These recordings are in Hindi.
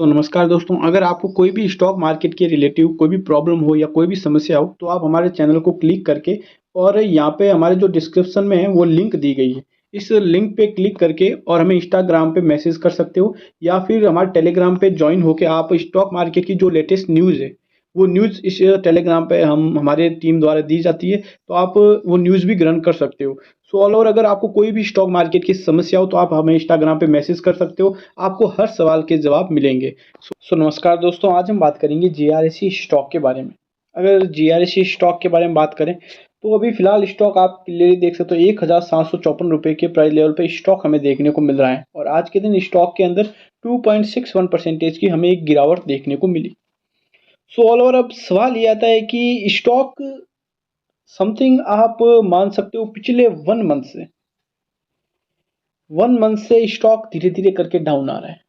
तो नमस्कार दोस्तों, अगर आपको कोई भी स्टॉक मार्केट के रिलेटिव कोई भी प्रॉब्लम हो या कोई भी समस्या हो, तो आप हमारे चैनल को क्लिक करके और यहाँ पे हमारे जो डिस्क्रिप्शन में है वो लिंक दी गई है। इस लिंक पे क्लिक करके और हमें इंस्टाग्राम पे मैसेज कर सकते हो या फिर हमारे टेलीग्राम पे जॉइन होके आप स्टॉक मार्केट की जो लेटेस्ट न्यूज़ है, वो न्यूज़ इस टेलीग्राम पे हम हमारे टीम द्वारा दी जाती है, तो आप वो न्यूज़ भी ग्रहण कर सकते हो। सो ऑल ओवर अगर आपको कोई भी स्टॉक मार्केट की समस्या हो, तो आप हमें इंस्टाग्राम पे मैसेज कर सकते हो, आपको हर सवाल के जवाब मिलेंगे। नमस्कार दोस्तों, आज हम बात करेंगे जीआरएसी स्टॉक के बारे में। अगर जीआरएसी स्टॉक के बारे में बात करें, तो अभी फिलहाल स्टॉक आप क्लियरली देख सकते हो 1754 के प्राइस लेवल पे स्टॉक हमें देखने को मिल रहा है और आज के दिन स्टॉक के अंदर 2.61% की हमें एक गिरावट देखने को मिली। सो ऑल ओवर अब सवाल ये आता है कि स्टॉक समथिंग आप मान सकते हो पिछले 1 मंथ से स्टॉक धीरे धीरे करके डाउन आ रहा है।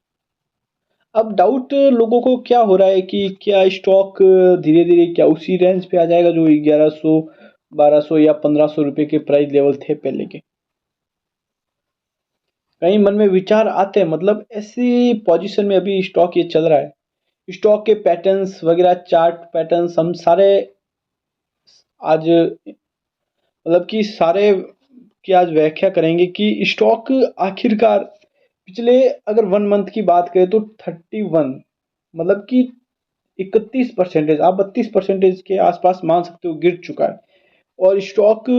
अब डाउट लोगों को क्या हो रहा है कि क्या स्टॉक धीरे धीरे क्या उसी रेंज पे आ जाएगा जो 1100 1200 या 1500 रुपए के प्राइस लेवल थे पहले के। कहीं मन में विचार आते हैं, मतलब ऐसी पोजीशन में अभी स्टॉक ये चल रहा है। स्टॉक के पैटर्न्स वगैरह, चार्ट पैटर्न्स हम सारे आज मतलब कि सारे की आज व्याख्या करेंगे कि स्टॉक आखिरकार पिछले अगर 1 मंथ की बात करें तो 31 मतलब कि 31% आप 32% के आसपास मान सकते हो गिर चुका है। और स्टॉक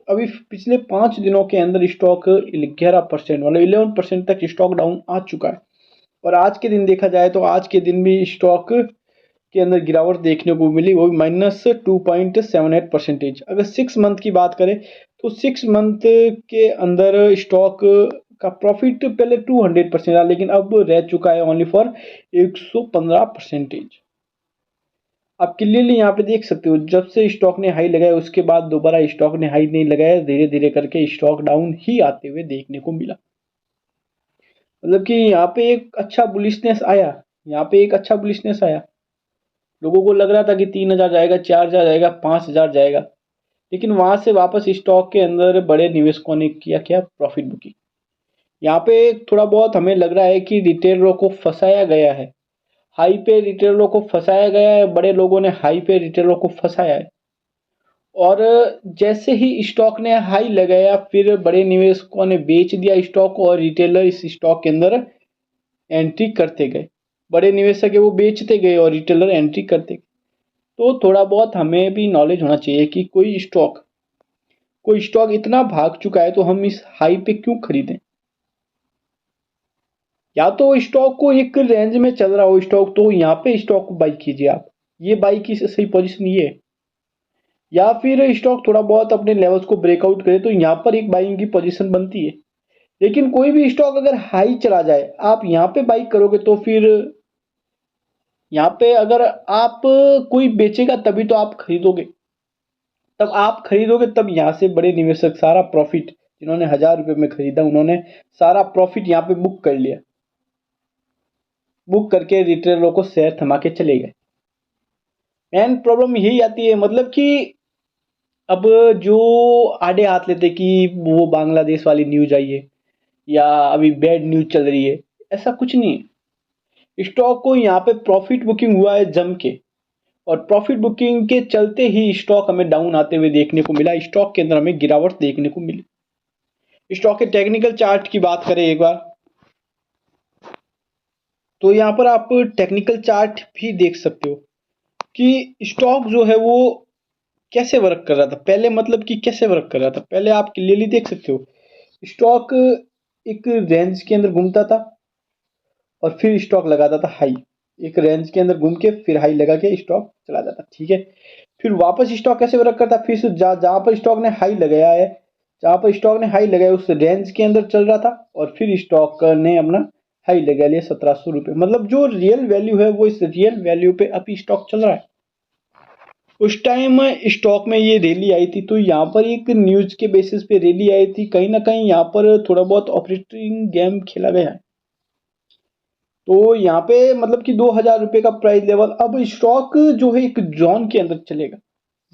अभी पिछले 5 दिनों के अंदर स्टॉक 11% मतलब 11% तक स्टॉक डाउन आ चुका है। और आज के दिन देखा जाए तो आज के दिन भी स्टॉक के अंदर गिरावट देखने को मिली, वो भी -2.78%। अगर 6 मंथ की बात करें तो 6 मंथ के अंदर स्टॉक का प्रॉफिट पहले 200% था, लेकिन अब रह चुका है ओनली फॉर 115%। आप क्लियरली यहाँ पे देख सकते हो, जब से स्टॉक ने हाई लगाया उसके बाद दोबारा स्टॉक ने हाई नहीं लगाया, धीरे धीरे करके स्टॉक डाउन ही आते हुए देखने को मिला। मतलब कि यहाँ पे एक अच्छा बुलिशनेस आया, लोगों को लग रहा था कि 3000 जाएगा, 4000 जाएगा, 5000 जाएगा, लेकिन वहां से वापस स्टॉक के अंदर बड़े निवेशकों ने किया क्या, प्रॉफिट बुकिंग। यहाँ पे थोड़ा बहुत हमें लग रहा है कि रिटेलरों को फंसाया गया है, हाई पे रिटेलरों को फंसाया गया है, बड़े लोगों ने हाई पे रिटेलरों को फंसाया है। और जैसे ही स्टॉक ने हाई लगाया फिर बड़े निवेशकों ने बेच दिया स्टॉक और रिटेलर इस स्टॉक के अंदर एंट्री करते गए। बड़े निवेशक है वो बेचते गए और रिटेलर एंट्री करते गए। तो थोड़ा बहुत हमें भी नॉलेज होना चाहिए कि कोई स्टॉक इतना भाग चुका है तो हम इस हाई पे क्यों खरीदें। या तो स्टॉक को एक रेंज में चल रहा हो स्टॉक, तो यहाँ पे स्टॉक को बाई कीजिए आप, ये बाई की सही पोजीशन ये है। या फिर स्टॉक थोड़ा बहुत अपने लेवल्स को ब्रेकआउट करे तो यहाँ पर एक बाइंग की पोजीशन बनती है। लेकिन कोई भी स्टॉक अगर हाई चला जाए, आप यहाँ पे बाई करोगे तो फिर यहाँ पे अगर आप कोई बेचेगा तभी तो आप खरीदोगे, तब यहाँ से बड़े निवेशक सारा प्रॉफिट, जिन्होंने 1000 रुपए में खरीदा उन्होंने सारा प्रॉफिट यहाँ पे बुक कर लिया, बुक करके रिटेलरों को शेयर थमा के चले गए। मेन प्रॉब्लम यही आती है, मतलब कि अब जो आड़े हाथ लेते कि वो बांग्लादेश वाली न्यूज आई है या अभी बैड न्यूज चल रही है, ऐसा कुछ नहीं है। स्टॉक को यहाँ पे प्रॉफिट बुकिंग हुआ है जम के, और प्रॉफिट बुकिंग के चलते ही स्टॉक हमें डाउन आते हुए देखने को मिला, स्टॉक के अंदर हमें गिरावट देखने को मिली। स्टॉक के टेक्निकल चार्ट की बात करें एक बार, तो यहाँ पर आप टेक्निकल चार्ट भी देख सकते हो कि स्टॉक जो है वो कैसे वर्क कर रहा था पहले, मतलब कि कैसे वर्क कर रहा था पहले आप क्लियरली देख सकते हो। स्टॉक एक रेंज के अंदर घूमता था और फिर स्टॉक लगाता था हाई, एक रेंज के अंदर घूम के फिर हाई लगा के स्टॉक चला जाता, ठीक है। फिर वापस स्टॉक कैसे वर्क करता, फिर से जहां पर स्टॉक ने हाई लगाया है, जहां पर स्टॉक ने हाई लगाया उस रेंज के अंदर चल रहा था और फिर स्टॉक ने अपना हाई लगा लिया 1700 रुपये। मतलब जो रियल वैल्यू है वो इस रियल वैल्यू पे अभी स्टॉक चल रहा है। उस टाइम स्टॉक में ये रैली आई थी, तो यहाँ पर एक न्यूज के बेसिस पे रैली आई थी, कहीं ना कहीं यहाँ पर थोड़ा बहुत ऑपरेटिंग गेम खेला गया है। तो यहाँ पे मतलब कि 2000 रुपये का प्राइस लेवल, अब स्टॉक जो है एक जोन के अंदर चलेगा,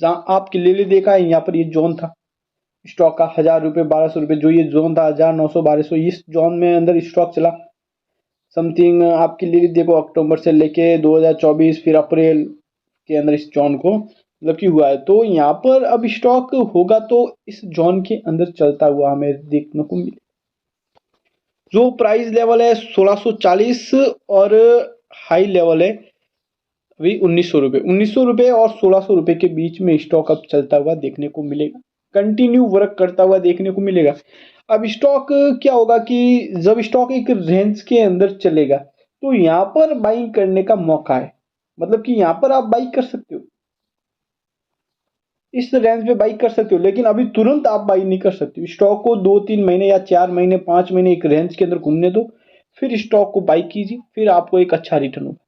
जहाँ आप क्लियरली देखा है यहाँ पर ये जोन था स्टॉक का 1000 रुपये 1200 रुपये, जो ये जोन था 1900 1200, इस जोन में अंदर स्टॉक चला। समथिंग आपकी ले ली देखो, अक्टूबर से लेके 2024 फिर अप्रैल के अंदर इस जोन को मतलब कि हुआ है। तो यहाँ पर अब स्टॉक होगा तो इस जोन के अंदर चलता हुआ हमें देखने को मिले। जो प्राइस लेवल है 1640 और हाई लेवल है अभी 1900 रुपये। 1900 रुपये और 1600 रुपये के बीच में स्टॉक अब चलता हुआ देखने को मिलेगा, कंटिन्यू वर्क करता हुआ देखने को मिलेगा। अब स्टॉक क्या होगा कि जब स्टॉक एक रेंज के अंदर चलेगा तो यहाँ पर बाइंग करने का मौका है, मतलब कि यहाँ पर आप बाई कर सकते हो, इस रेंज पे बाई कर सकते हो, लेकिन अभी तुरंत आप बाई नहीं कर सकते। स्टॉक को 2-3 महीने या 4 महीने 5 महीने एक रेंज के अंदर घूमने दो, फिर स्टॉक को बाई कीजिए, फिर आपको एक अच्छा रिटर्न होगा।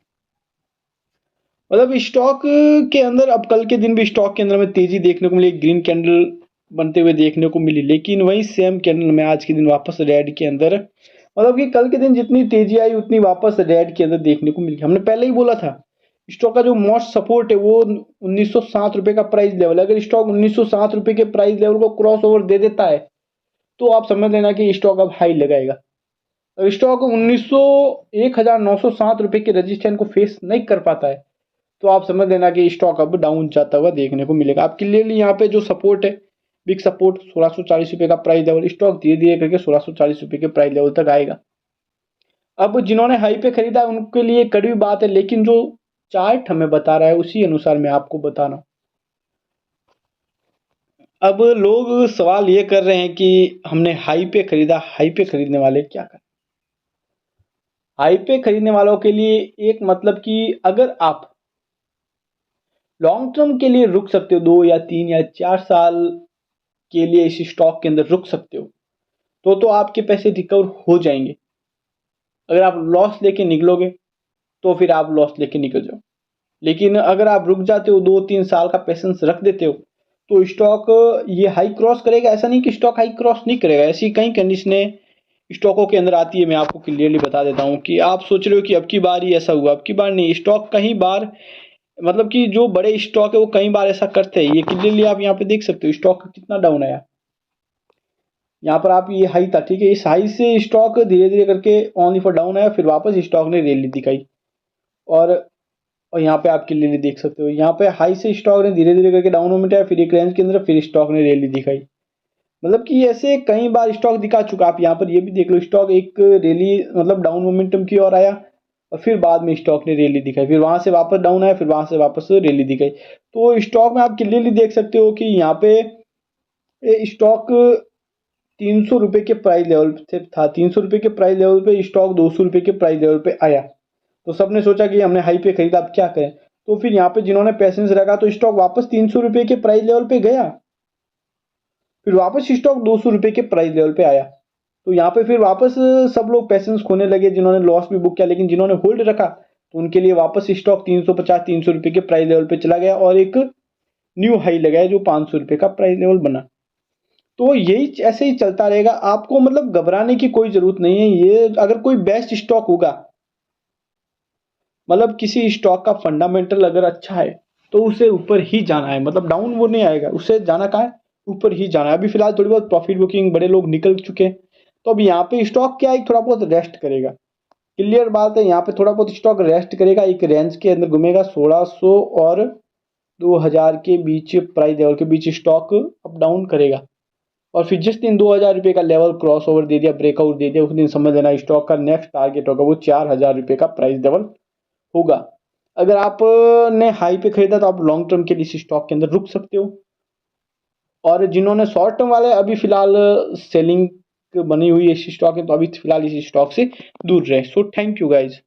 मतलब स्टॉक के अंदर अब कल के दिन भी स्टॉक के अंदर में तेजी देखने को मिली, ग्रीन कैंडल बनते हुए देखने को मिली, लेकिन वही सेम कैंडल में आज के दिन वापस रेड के अंदर, मतलब कि कल के दिन जितनी तेजी आई उतनी वापस रेड के अंदर देखने को मिली। हमने पहले ही बोला था स्टॉक का जो मोस्ट सपोर्ट है वो 1907 रुपये का प्राइस लेवल है। अगर स्टॉक 1907 रुपये के प्राइस लेवल को क्रॉस ओवर दे देता है तो आप समझ लेना कि स्टॉक अब हाई लगाएगा। अब स्टॉक 1907 के रजिस्टेंस को फेस नहीं कर पाता है तो आप समझ लेना कि स्टॉक अब डाउन जाता हुआ देखने को मिलेगा। आप क्लियरली यहाँ पे जो सपोर्ट है, बिग सपोर्ट 1640 रुपये का प्राइस लेवल, स्टॉक धीरे धीरे करके 1640 रुपये के प्राइस लेवल तक आएगा। अब जिन्होंने हाई पे खरीदा उनके लिए कड़वी बात है, लेकिन जो चार्ट हमें बता रहा है उसी अनुसार मैं आपको बता रहा हूँ। अब लोग सवाल ये कर रहे हैं कि हमने हाई पे खरीदा, हाई पे खरीदने वाले क्या करें। हाई पे खरीदने वालों के लिए एक मतलब कि अगर आप लॉन्ग टर्म के लिए रुक सकते हो, 2 या 3 या 4 साल के लिए इस स्टॉक के अंदर रुक सकते हो, तो आपके पैसे रिकवर हो जाएंगे। अगर आप लॉस लेके निकलोगे तो फिर आप लॉस लेके निकल जाओ, लेकिन अगर आप रुक जाते हो, 2-3 साल का पेशेंस रख देते हो, तो स्टॉक ये हाई क्रॉस करेगा। ऐसा नहीं कि स्टॉक हाई क्रॉस नहीं करेगा, ऐसी कई कंडीशनें स्टॉकों के अंदर आती है। मैं आपको क्लियरली बता देता हूँ कि आप सोच रहे हो कि अब की बार ही ऐसा हुआ, अब की बार नहीं। स्टॉक कई बार, मतलब कि जो बड़े स्टॉक है वो कई बार ऐसा करते हैं। ये क्लियरली आप यहाँ पे देख सकते हो स्टॉक कितना डाउन आया। यहाँ पर आप, ये हाई था, ठीक है, इस हाई से स्टॉक धीरे धीरे करके ओनली फॉर डाउन आया, फिर वापस स्टॉक ने रैली दिखाई। और और यहाँ पे आप क्लियरली देख सकते हो, यहाँ पे हाई से स्टॉक ने धीरे धीरे करके डाउन मोमेंट आया, फिर एक रेंज के अंदर फिर स्टॉक ने रैली दिखाई। मतलब कि ऐसे कई बार स्टॉक दिखा चुका। आप यहाँ पर ये भी देख लो, स्टॉक एक रैली मतलब डाउन मोमेंटम की ओर आया और फिर बाद में स्टॉक ने रैली दिखाई, फिर वहां से वापस डाउन आया, फिर वहां से वापस रैली दिखाई। तो स्टॉक में आप क्लियरली देख सकते हो कि यहाँ पे स्टॉक 300 रुपये के प्राइस लेवल से था, 300 रुपये के प्राइस लेवल पे स्टॉक 200 रुपये के प्राइस लेवल पे आया। तो सबने सोचा कि हमने हाई पे खरीदा, अब क्या करें। तो फिर यहाँ पे जिन्होंने पैसेंस रखा तो स्टॉक वापस 300 रुपये के प्राइस लेवल पे गया, फिर वापस स्टॉक 200 रुपये के प्राइस लेवल पे आया। तो यहाँ पे फिर वापस सब लोग पैसेंस खोने लगे, जिन्होंने लॉस भी बुक किया, लेकिन जिन्होंने होल्ड रखा तो उनके लिए वापस स्टॉक 350-300 रुपये के प्राइस लेवल पे चला गया और एक न्यू हाई लगाया जो 500 रुपये का प्राइस लेवल बना। तो यही ऐसे ही चलता रहेगा। आपको मतलब घबराने की कोई जरूरत नहीं है। ये अगर कोई बेस्ट स्टॉक होगा, मतलब किसी स्टॉक का फंडामेंटल अगर अच्छा है तो उसे ऊपर ही जाना है, मतलब डाउन वो नहीं आएगा, उसे जाना कहाँ है, ऊपर ही जाना है। अभी फिलहाल थोड़ी बहुत प्रॉफिट बुकिंग बड़े लोग निकल चुके हैं, तो अब यहाँ पे स्टॉक क्या है, थोड़ा बहुत रेस्ट करेगा। क्लियर बात है, यहाँ पे थोड़ा बहुत स्टॉक रेस्ट करेगा, एक रेंज के अंदर घूमेगा 1600 और 2000 के बीच प्राइस लेवल के बीच स्टॉक अप डाउन करेगा। और फिर जिस दिन 2000 रुपये का लेवल क्रॉस ओवर दे दिया, ब्रेकआउट दे दिया, उस दिन समझ लेना स्टॉक का नेक्स्ट टारगेट होगा वो 4000 रुपये का प्राइस लेवल होगा। अगर आपने हाई पे खरीदा तो आप लॉन्ग टर्म के लिए इस स्टॉक के अंदर रुक सकते हो, और जिन्होंने शॉर्ट टर्म वाले अभी फिलहाल सेलिंग बनी हुई है इस स्टॉक में, तो अभी फिलहाल इस स्टॉक से दूर रहे। So thank you guys.